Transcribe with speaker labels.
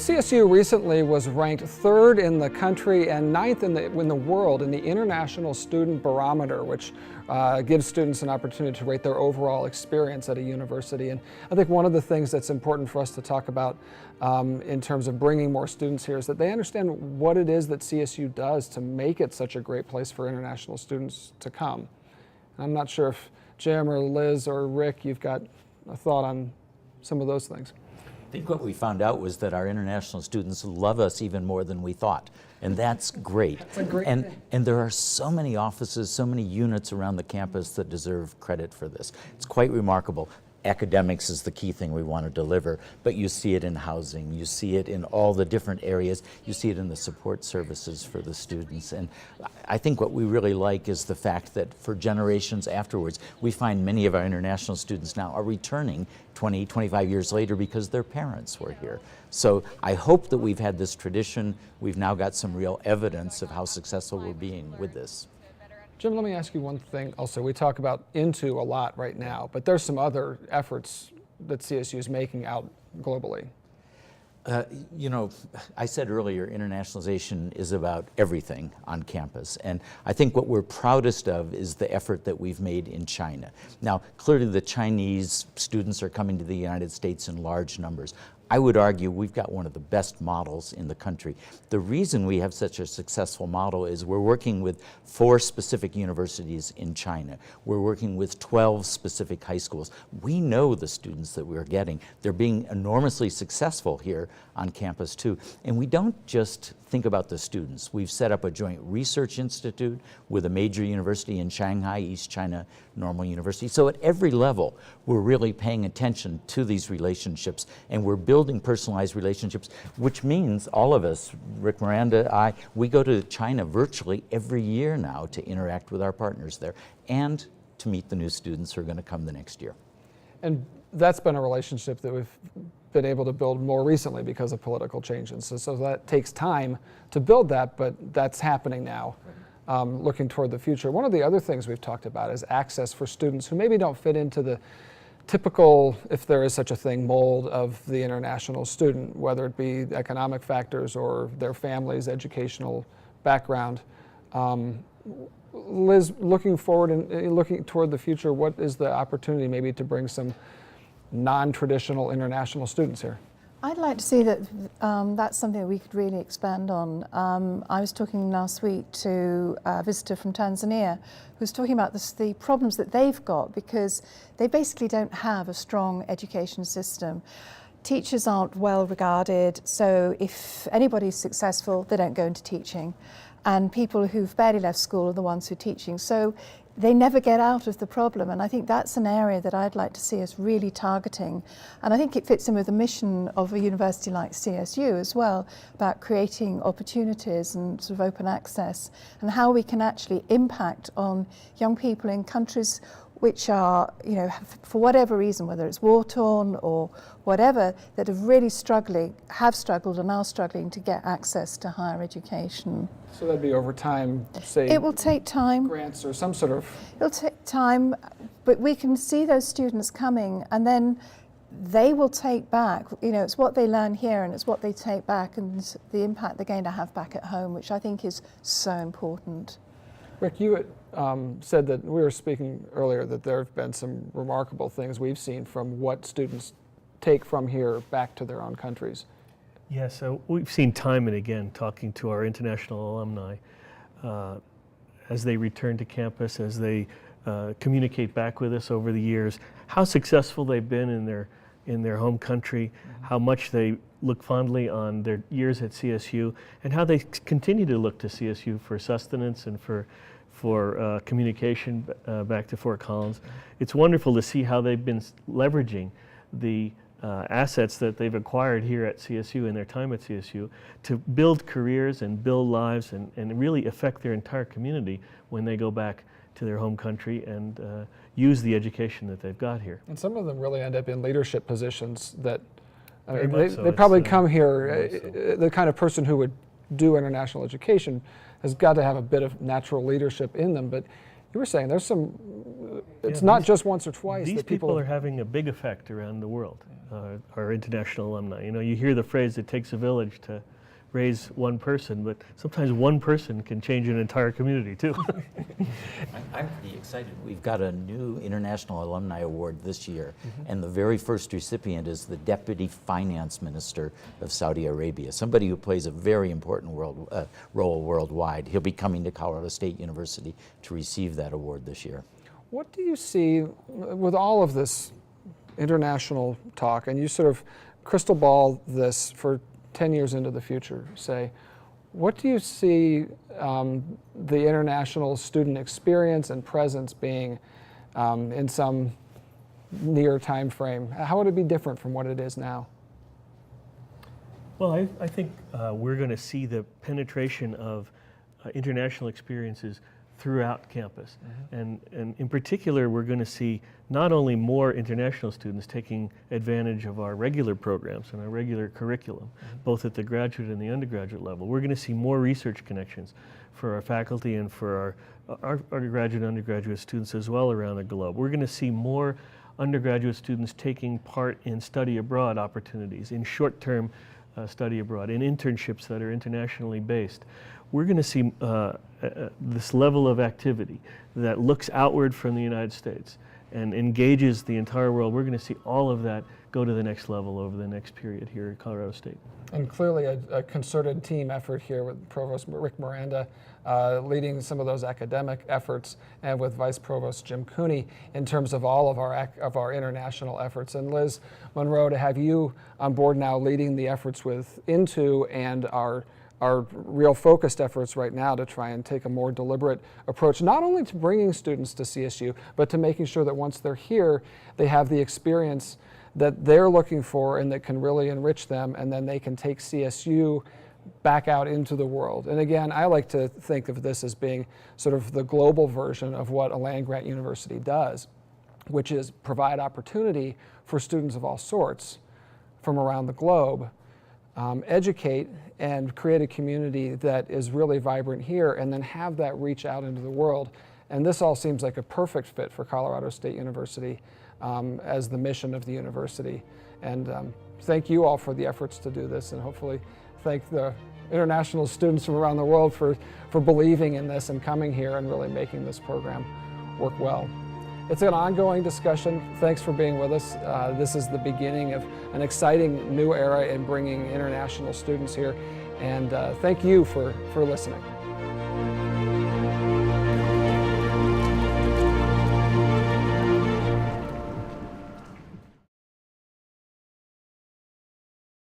Speaker 1: CSU recently was ranked 3rd in the country and 9th in the world in the International Student Barometer, which gives students an opportunity to rate their overall experience at a university. And I think one of the things that's important for us to talk about in terms of bringing more students here is that they understand what it is that CSU does to make it such a great place for international students to come. And I'm not sure if Jim or Liz or Rick, you've got a thought on some of those things.
Speaker 2: I think what we found out was that our international students love us even more than we thought, and that's great.
Speaker 1: That's a great
Speaker 2: and
Speaker 1: thing.
Speaker 2: And there are so many offices, so many units around the campus that deserve credit for this. It's quite remarkable. Academics is the key thing we want to deliver, but you see it in housing, you see it in all the different areas, you see it in the support services for the students. And I think what we really like is the fact that for generations afterwards, we find many of our international students now are returning 20, 25 years later because their parents were here. So I hope that we've had this tradition. We've now got some real evidence of how successful we're being with this.
Speaker 1: Jim, let me ask you one thing also. We talk about Into a lot right now, but there's some other efforts that CSU is making out globally.
Speaker 2: You know, I said earlier, internationalization is about everything on campus. And I think what we're proudest of is the effort that we've made in China. Now, clearly the Chinese students are coming to the United States in large numbers. I would argue we've got one of the best models in the country. The reason we have such a successful model is we're working with 4 specific universities in China. We're working with 12 specific high schools. We know the students that we're getting. They're being enormously successful here on campus too. And we don't just think about the students. We've set up a joint research institute with a major university in Shanghai, East China Normal University. So at every level, we're really paying attention to these relationships, and we're building personalized relationships, which means all of us, Rick, Miranda, we go to China virtually every year now to interact with our partners there and to meet the new students who are going to come the next year.
Speaker 1: And that's been a relationship that we've been able to build more recently because of political changes. So that takes time to build that, but that's happening now, looking toward the future. One of the other things we've talked about is access for students who maybe don't fit into the typical, if there is such a thing, mold of the international student, whether it be economic factors or their family's educational background. Liz, looking forward and looking toward the future, what is the opportunity maybe to bring some non-traditional international students here?
Speaker 3: I'd like to see that that's something we could really expand on. I was talking last week to a visitor from Tanzania who was talking about the problems that they've got because they basically don't have a strong education system. Teachers aren't well regarded, so if anybody's successful, they don't go into teaching. And people who've barely left school are the ones who are teaching. So they never get out of the problem, and I think that's an area that I'd like to see us really targeting. And I think it fits in with the mission of a university like CSU as well, about creating opportunities and sort of open access, and how we can actually impact on young people in countries which are, you know, for whatever reason, whether it's war-torn or whatever, that have really have struggled and are struggling to get access to higher education.
Speaker 1: So that'd be over time, say,
Speaker 3: it will take time.
Speaker 1: Grants or some sort of...
Speaker 3: It'll take time, but we can see those students coming, and then they will take back, you know, it's what they learn here and it's what they take back and the impact they're going to have back at home, which I think is so important.
Speaker 1: Rick, you said that we were speaking earlier that there have been some remarkable things we've seen from what students take from here back to their own countries.
Speaker 4: Yeah, so we've seen time and again talking to our international alumni as they return to campus, as they communicate back with us over the years, how successful they've been in their home country, how much they look fondly on their years at CSU, and how they continue to look to CSU for sustenance and for communication back to Fort Collins. It's wonderful to see how they've been leveraging the assets that they've acquired here at CSU in their time at CSU to build careers and build lives and really affect their entire community when they go back to their home country and use the education that they've got here.
Speaker 1: And some of them really end up in leadership positions that
Speaker 4: They
Speaker 1: probably come here, the kind of person who would do international education has got to have a bit of natural leadership in them, but you were saying there's some it's not just once or twice.
Speaker 4: These
Speaker 1: that
Speaker 4: people are having a big effect around the world, our international alumni. You know, you hear the phrase, it takes a village to raise one person, but sometimes one person can change an entire community too.
Speaker 2: I'm pretty excited. We've got a new International Alumni Award this year, and the very first recipient is the Deputy Finance Minister of Saudi Arabia, somebody who plays a very important role worldwide. He'll be coming to Colorado State University to receive that award this year.
Speaker 1: What do you see with all of this international talk, and you sort of crystal ball this for 10 years into the future, say, what do you see the international student experience and presence being in some near time frame? How would it be different from what it is now?
Speaker 4: Well, I think we're going to see the penetration of international experiences throughout campus. And in particular, we're going to see not only more international students taking advantage of our regular programs and our regular curriculum, both at the graduate and the undergraduate level. We're going to see more research connections for our faculty and for our graduate and undergraduate students as well around the globe. We're going to see more undergraduate students taking part in study abroad opportunities, in short-term study abroad, in internships that are internationally based. We're going to see this level of activity that looks outward from the United States and engages the entire world. We're going to see all of that go to the next level over the next period here at Colorado State.
Speaker 1: And clearly a concerted team effort here with Provost Rick Miranda leading some of those academic efforts, and with Vice Provost Jim Cooney in terms of all of our international efforts. And Liz Munro, to have you on board now leading the efforts with Into and our real focused efforts right now to try and take a more deliberate approach, not only to bringing students to CSU, but to making sure that once they're here, they have the experience that they're looking for and that can really enrich them, and then they can take CSU back out into the world. And again, I like to think of this as being sort of the global version of what a land-grant university does, which is provide opportunity for students of all sorts from around the globe, educate and create a community that is really vibrant here, and then have that reach out into the world. And this all seems like a perfect fit for Colorado State University as the mission of the university. And thank you all for the efforts to do this, and hopefully thank the international students from around the world for believing in this and coming here and really making this program work well. It's an ongoing discussion. Thanks for being with us. This is the beginning of an exciting new era in bringing international students here. And thank you for listening.